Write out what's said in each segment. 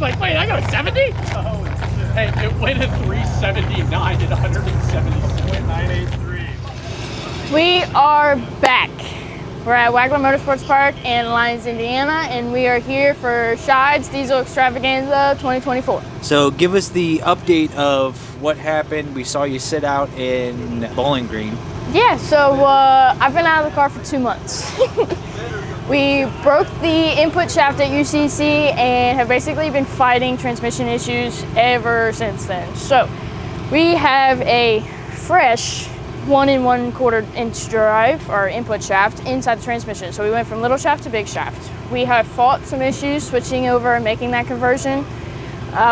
was like, wait, I got a 70? Hey, it went at 379 at 176.983. We are back. We're at Wagler Motorsports Park in Lyons, Indiana, and we are here for Schied's Diesel Extravaganza 2024. So give us the update of what happened. We saw you sit out in Bowling Green. Yeah, so I've been out of the car for 2 months. We broke the input shaft at UCC and have basically been fighting transmission issues ever since then. So we have a fresh 1 1/4 inch drive or input shaft inside the transmission. So we went from little shaft to big shaft. We have fought some issues switching over and making that conversion,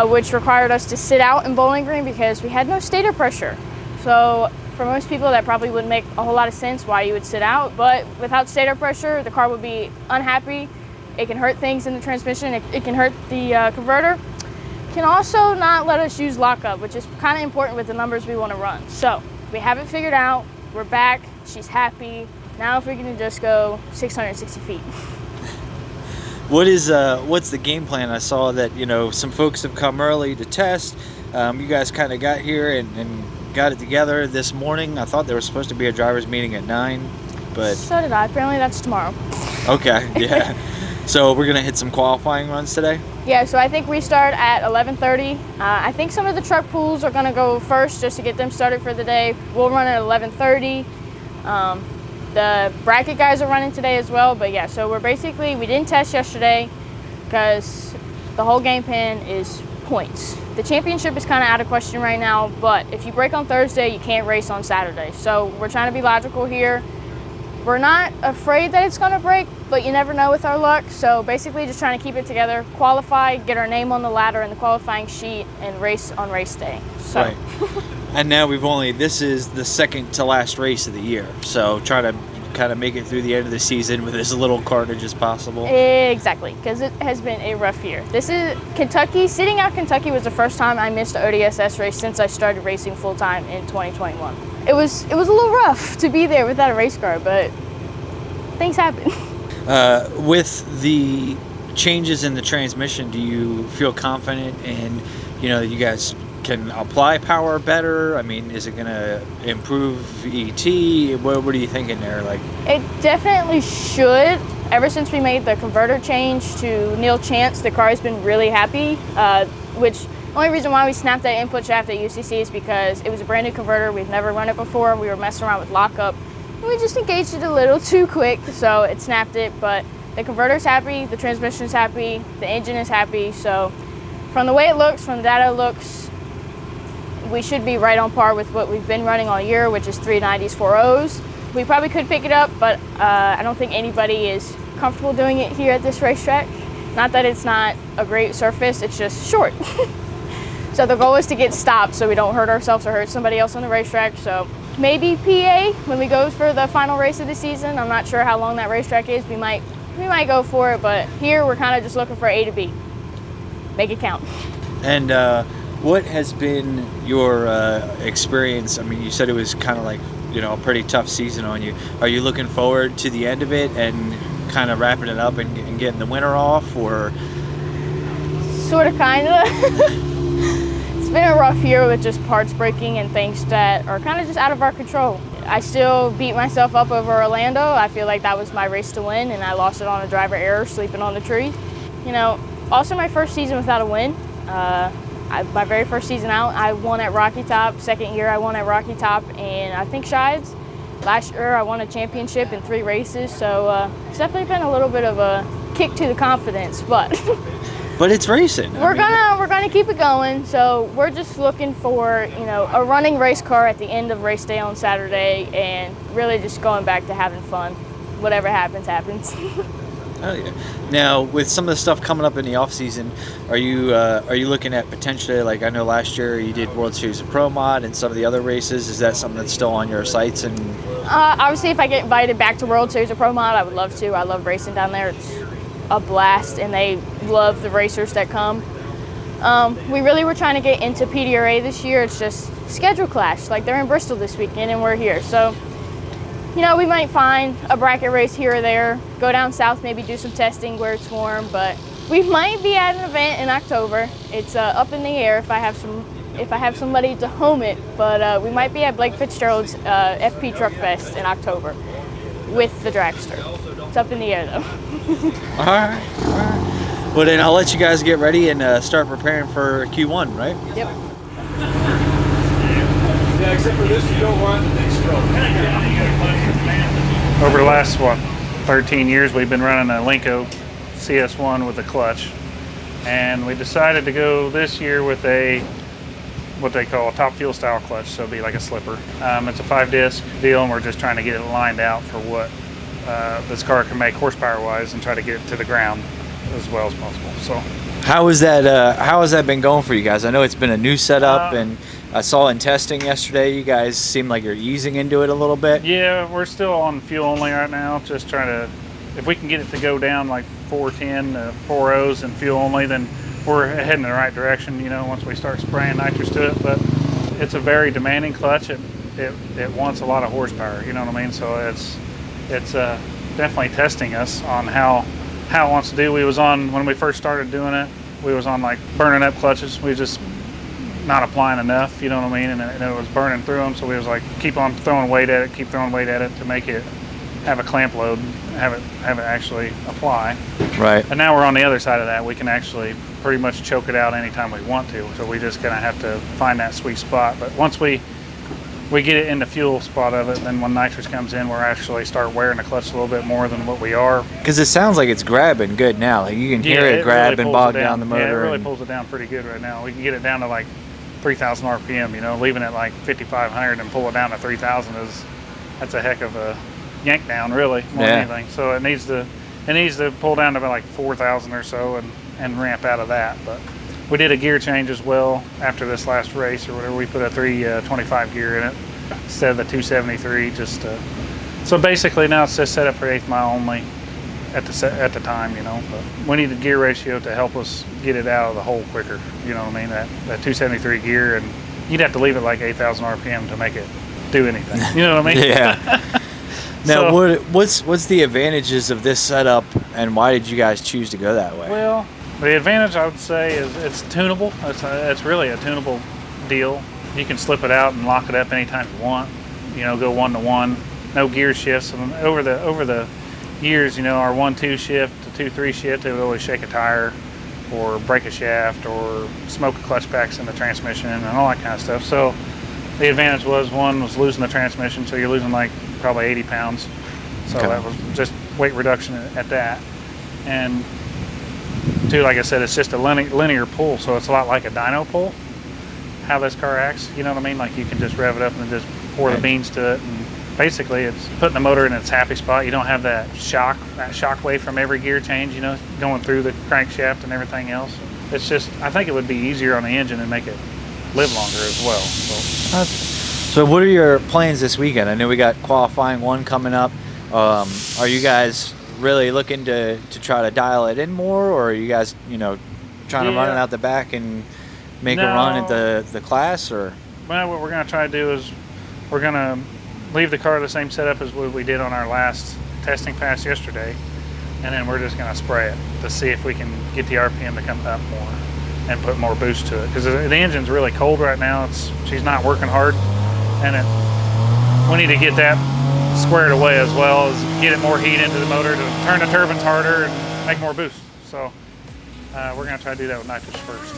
which required us to sit out in Bowling Green because we had no stator pressure. So for most people that probably wouldn't make a whole lot of sense why you would sit out, but without stator pressure, the car would be unhappy. It can hurt things in the transmission. It can hurt the converter. It can also not let us use lockup, which is kind of important with the numbers we want to run. So we have it figured out. We're back. She's happy. Now if we can just go 660 feet. What's the game plan? I saw that, some folks have come early to test. You guys kind of got here and got it together this morning. I thought there was supposed to be a driver's meeting at 9, but... So did I. Apparently that's tomorrow. Okay, yeah. So we're going to hit some qualifying runs today? Yeah, so I think we start at 11:30. I think some of the truck pools are going to go first just to get them started for the day. We'll run at 11:30. The bracket guys are running today as well, but yeah, so we didn't test yesterday because the whole game plan is points. The championship is kind of out of question right now, but if you break on Thursday, you can't race on Saturday. So we're trying to be logical here. We're not afraid that it's going to break, but you never know with our luck. So basically just trying to keep it together, qualify, get our name on the ladder in the qualifying sheet, and race on race day. So. Right. And now this is the second to last race of the year. So try to kind of make it through the end of the season with as little carnage as possible. Exactly, because it has been a rough year. This is Kentucky. Sitting out Kentucky was the first time I missed an ODSS race since I started racing full time in 2021. It was a little rough to be there without a race car, but things happen. With the changes in the transmission, do you feel confident in, you guys can apply power better? I mean, is it going to improve ET? What are you thinking there? It definitely should. Ever since we made the converter change to Neil Chance, the car has been really happy, which the only reason why we snapped that input shaft at UCC is because it was a brand new converter. We've never run it before. We were messing around with lockup. And we just engaged it a little too quick, so it snapped it. But the converter's happy, the transmission's happy, the engine is happy. So from the way it looks, from the data it looks, we should be right on par with what we've been running all year, which is 390s, 4.0s. We probably could pick it up, but I don't think anybody is comfortable doing it here at this racetrack. Not that it's not a great surface, it's just short. So the goal is to get stopped so we don't hurt ourselves or hurt somebody else on the racetrack. So maybe PA when we go for the final race of the season. I'm not sure how long that racetrack is. We might go for it, but here we're kind of just looking for A to B. Make it count. And what has been your experience? I mean, you said it was kind of like, a pretty tough season on you. Are you looking forward to the end of it and kind of wrapping it up and getting the winter off, or? Sort of, kind of. It's been a rough year with just parts breaking and things that are kind of just out of our control. I still beat myself up over Orlando. I feel like that was my race to win, and I lost it on a driver error, sleeping on the tree. Also my first season without a win. My very first season out, I won at Rocky Top. Second year, I won at Rocky Top, and I think Schied's. Last year, I won a championship in 3 races, so it's definitely been a little bit of a kick to the confidence, but. But it's racing. We're gonna keep it going. So we're just looking for a running race car at the end of race day on Saturday, and really just going back to having fun. Whatever happens, happens. Oh yeah. Now, with some of the stuff coming up in the off season, are you looking at potentially, like I know last year you did World Series of Pro Mod and some of the other races? Is that something that's still on your sights? And obviously, if I get invited back to World Series of Pro Mod, I would love to. I love racing down there. It's a blast, and they love the racers that come. We really were trying to get into PDRA this year. It's just schedule clash. Like, they're in Bristol this weekend, and we're here. So, we might find a bracket race here or there, go down south, maybe do some testing where it's warm, but We might be at an event in October. It's up in the air if I have somebody to home it, but we might be at Blake Fitzgerald's FP Truck Fest in October with the Dragster. It's up in the air though. All right. Well, then I'll let you guys get ready and start preparing for Q1, right? Yep. Yeah, except for this, you don't want the big stroke. Over the last, 13 years, we've been running a Linko CS1 with a clutch. And we decided to go this year with what they call a top fuel style clutch, so it'd be like a slipper. It's a 5-disc deal, and we're just trying to get it lined out for what this car can make horsepower-wise and try to get it to the ground as well as possible. So, how has that been going for you guys? I know it's been a new setup, and I saw in testing yesterday you guys seem like you're easing into it a little bit. Yeah, we're still on fuel only right now, just trying to, if we can get it to go down like 410 to 4.0s and fuel only, then we're heading in the right direction, you know, once we start spraying nitrous to it. But it's a very demanding clutch. It wants a lot of horsepower, you know what I mean? So it's definitely testing us on how it wants to do. We was on, when we first started doing it, we was on like burning up clutches. We just not applying enough, you know what I mean? And it was burning through them, so we was like, keep on throwing weight at it, keep throwing weight at it to make it have a clamp load, have it actually apply. Right. And now we're on the other side of that. We can actually pretty much choke it out anytime we want to. So we just gonna have to find that sweet spot. But once we get it in the fuel spot of it, then when nitrous comes in, we're actually start wearing the clutch a little bit more than what we are. Because it sounds like it's grabbing good now. Like you can hear it grab really and bog down the motor. Yeah, it really pulls it down pretty good right now. We can get it down to like 3,000 RPM. You know, leaving it like 5,500 and pull it down to 3,000 that's a heck of a yank down, really, more than anything. So it needs to pull down to about like 4,000 or so and ramp out of that. But we did a gear change as well after this last race or whatever. We put a 325 gear in it instead of the 273. So basically now it's just set up for 8th mile only at the time, you know. But we need a gear ratio to help us get it out of the hole quicker. You know what I mean? That 273 gear, and you'd have to leave it like 8,000 RPM to make it do anything. You know what I mean? Yeah. Now, what's the advantages of this setup, and why did you guys choose to go that way? Well, the advantage I would say is it's tunable. It's really a tunable deal. You can slip it out and lock it up anytime you want. You know, go 1-to-1, no gear shifts. And over the years, you know, our 1-2 shift, the 2-3 shift, it would always shake a tire, or break a shaft, or smoke a clutch packs in the transmission, and all that kind of stuff. So the advantage was, one was losing the transmission, so you're losing like probably 80 pounds. So that was just weight reduction at that. And two, like I said, it's just a linear pull, so it's a lot like a dyno pull, how this car acts. You know what I mean? Like you can just rev it up and just pour the beans to it, and basically it's putting the motor in its happy spot. You don't have that shock wave from every gear change, you know, going through the crankshaft and everything else. It's just, I think it would be easier on the engine and make it live longer as well. So what are your plans this weekend? I know we got qualifying 1 coming up. Are you guys really looking to try to dial it in more, or are you guys, you know, trying to run it out the back and make a run at the class? Or well, what we're going to try to do is we're going to leave the car the same setup as what we did on our last testing pass yesterday, and then we're just going to spray it to see if we can get the RPM to come up more and put more boost to it, because the engine's really cold right now. She's not working hard, and we need to get that squared away as well as get it more heat into the motor to turn the turbines harder and make more boost. So we're going to try to do that with nitrous first.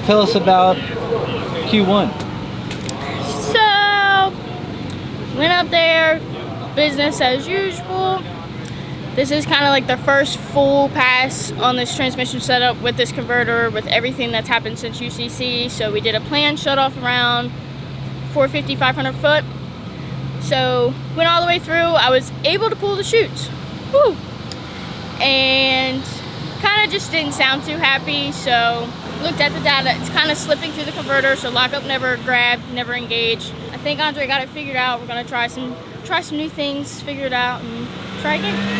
tell us about Q1. So, went up there, business as usual. This is kind of like the first full pass on this transmission setup with this converter, with everything that's happened since UCC. So we did a planned shut-off around 450, 500 foot. So went all the way through. I was able to pull the chutes. Woo! And kind of just didn't sound too happy. So looked at the data. It's kind of slipping through the converter. So lockup never grabbed, never engaged. I think Andre got it figured out. We're gonna try some new things, figure it out, and try again.